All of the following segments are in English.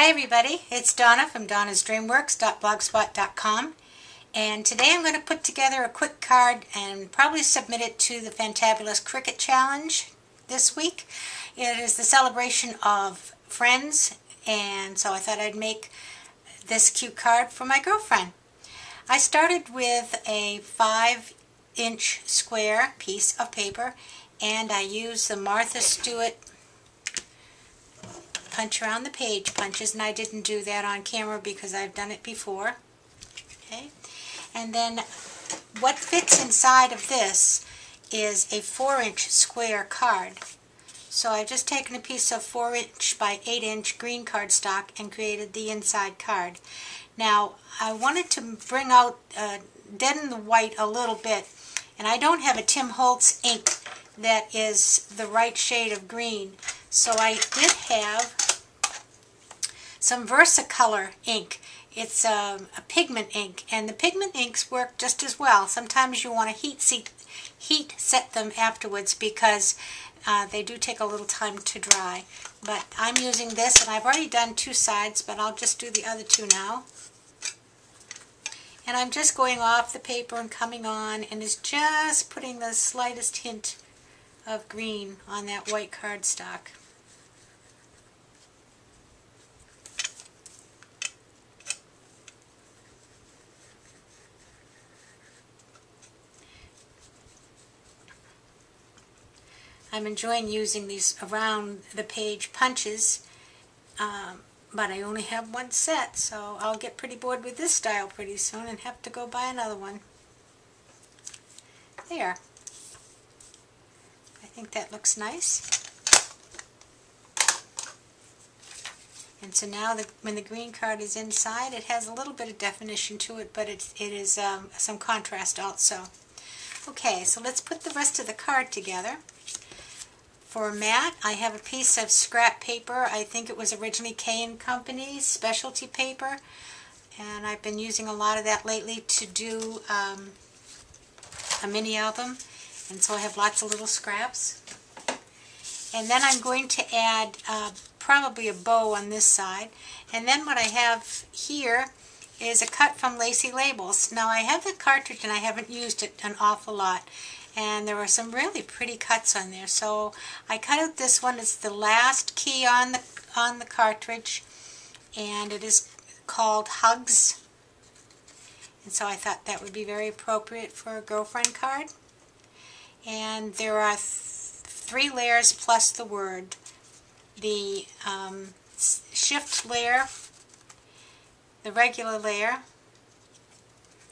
Hi everybody, it's Donna from donnasdreamworks.blogspot.com, and today I'm going to put together a quick card and probably submit it to the Fantabulous Cricut Challenge this week. It is the celebration of friends, and so I thought I'd make this cute card for my girlfriend. I started with a 5-inch square piece of paper, and I used the Martha Stewart punch around the page punches, and I didn't do that on camera because I've done it before. Okay, and then what fits inside of this is a 4-inch square card. So I've just taken a piece of 4-inch by 8-inch green cardstock and created the inside card. Now I wanted to bring out, deaden the white a little bit, and I don't have a Tim Holtz ink that is the right shade of green. So I did have some Versacolor ink. It's a pigment ink, and the pigment inks work just as well. Sometimes you want to heat set them afterwards because they do take a little time to dry. But I'm using this, and I've already done 2 sides, but I'll just do the other 2 now. And I'm just going off the paper and coming on, and it's just putting the slightest hint of green on that white cardstock. I'm enjoying using these around the page punches, but I only have 1 set, so I'll get pretty bored with this style pretty soon and have to go buy another one. There. I think that looks nice. And so now when the green card is inside, it has a little bit of definition to it, but it is some contrast also. Okay, so let's put the rest of the card together. For mat, I have a piece of scrap paper. I think it was originally K & Company's specialty paper, and I've been using a lot of that lately to do a mini album, and so I have lots of little scraps. And then I'm going to add probably a bow on this side. And then what I have here is a cut from Lacy Labels. Now I have the cartridge and I haven't used it an awful lot, and there were some really pretty cuts on there. So I cut out this one. It's the last key on the cartridge, and it is called Hugs. And so I thought that would be very appropriate for a girlfriend card. And there are 3 layers plus the word. The shift layer, the regular layer,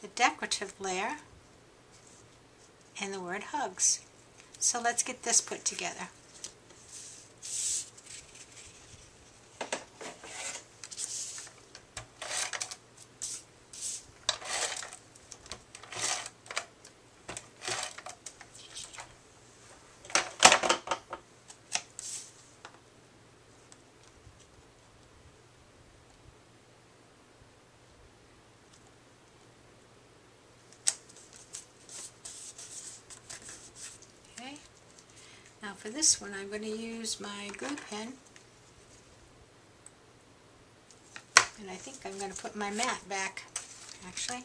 the decorative layer, and the word Hugs. So let's get this put together. Now for this one, I'm going to use my glue pen, and I think I'm going to put my mat back, actually.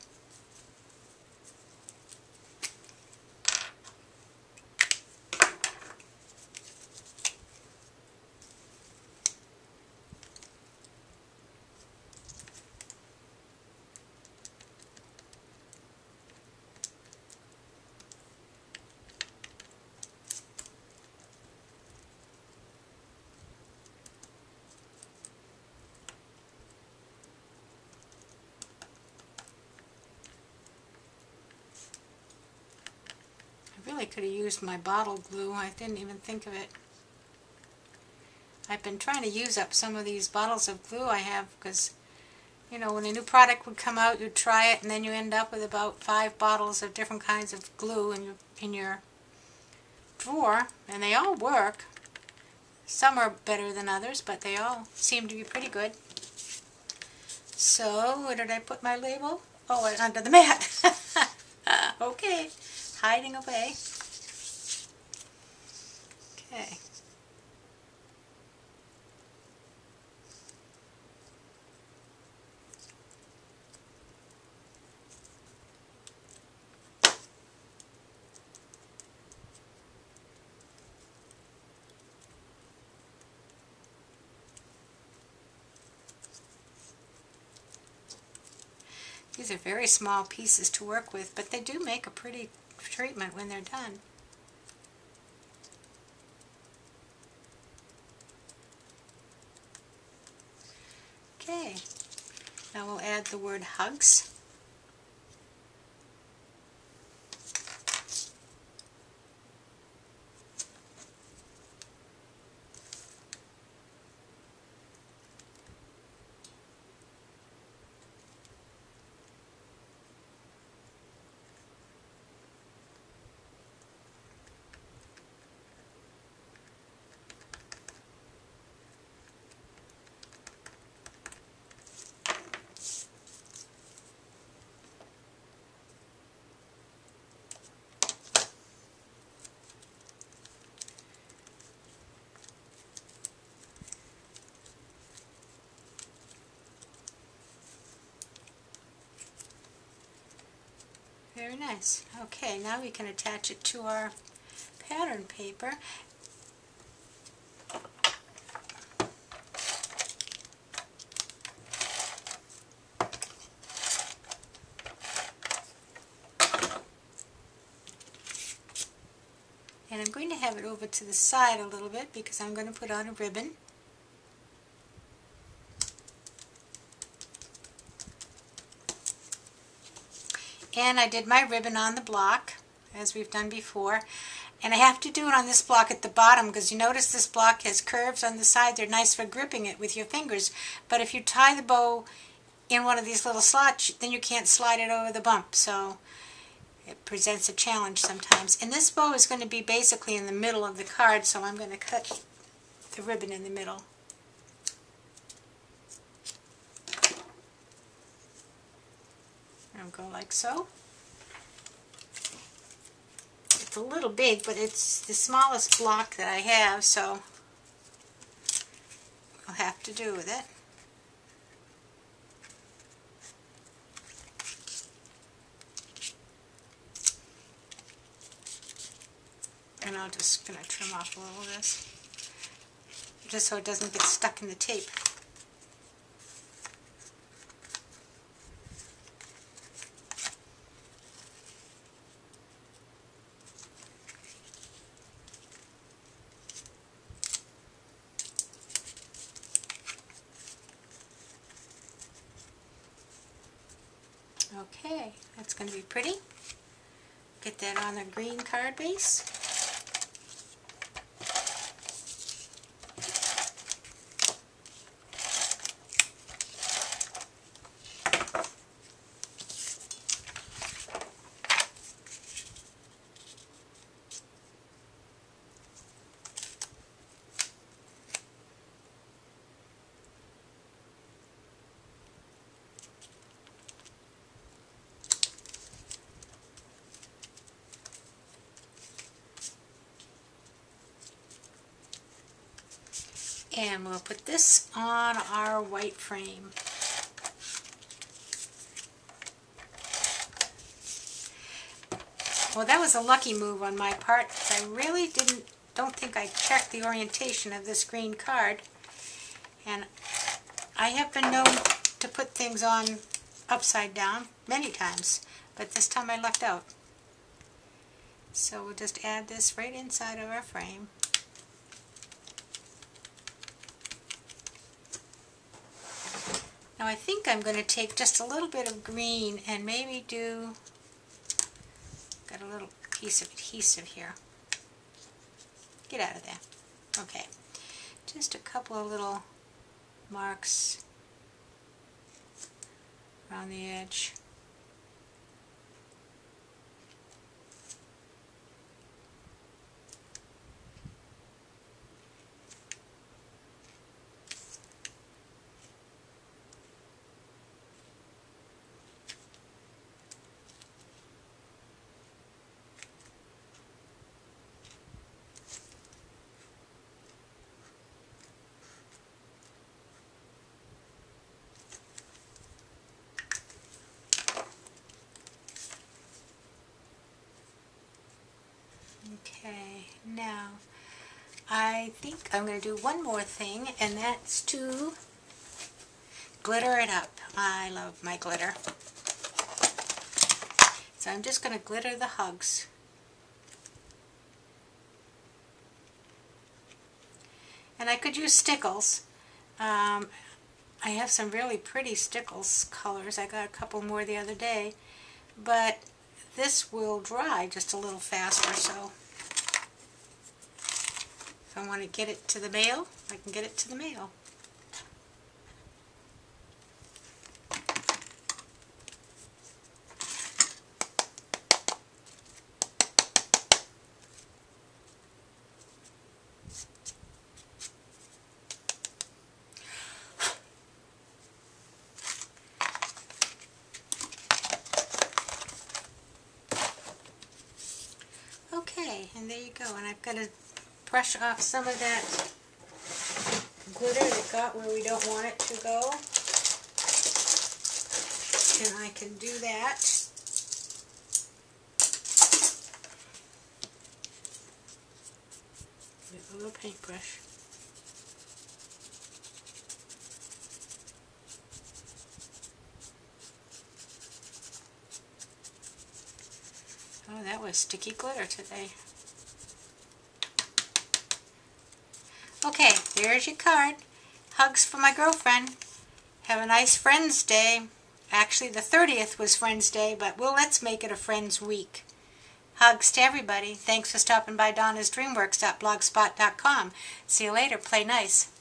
I really could have used my bottle glue. I didn't even think of it. I've been trying to use up some of these bottles of glue I have because, you know, when a new product would come out, you'd try it and then you end up with about 5 bottles of different kinds of glue in your drawer, and they all work. Some are better than others, but they all seem to be pretty good. So, where did I put my label? Oh, under the mat. Okay, hiding away. Okay. These are very small pieces to work with, but they do make a pretty treatment when they're done. Okay, now we'll add the word hugs. Very nice. Okay, now we can attach it to our pattern paper. And I'm going to have it over to the side a little bit because I'm going to put on a ribbon. And I did my ribbon on the block, as we've done before. And I have to do it on this block at the bottom because you notice this block has curves on the side. They're nice for gripping it with your fingers. But if you tie the bow in one of these little slots, then you can't slide it over the bump. So it presents a challenge sometimes. And this bow is going to be basically in the middle of the card, so I'm going to cut the ribbon in the middle. And go like so. It's a little big, but it's the smallest block that I have, so I'll have to do with it. And I'm just going to trim off a little of this, just so it doesn't get stuck in the tape. Okay, that's going to be pretty. Get that on a green card base. And we'll put this on our white frame. Well, that was a lucky move on my part. I really don't think I checked the orientation of this green card. And I have been known to put things on upside down many times, but this time I lucked out. So we'll just add this right inside of our frame. Now I think I'm going to take just a little bit of green and maybe got a little piece of adhesive here. Get out of there. Okay. Just a couple of little marks around the edge. Okay, now I think I'm going to do one more thing, and that's to glitter it up. I love my glitter. So I'm just going to glitter the hugs. And I could use stickles. I have some really pretty stickles colors. I got a couple more the other day. But this will dry just a little faster, so if I want to get it to the mail, I can get it to the mail. Okay, and there you go. And I've got to brush off some of that glitter that got where we don't want it to go. And I can do that. With a little paintbrush. Oh, that was sticky glitter today. Okay, there's your card. Hugs for my girlfriend. Have a nice Friends Day. Actually, the 30th was Friends Day, but let's make it a Friends Week. Hugs to everybody. Thanks for stopping by Donna'sDreamWorks.blogspot.com. See you later. Play nice.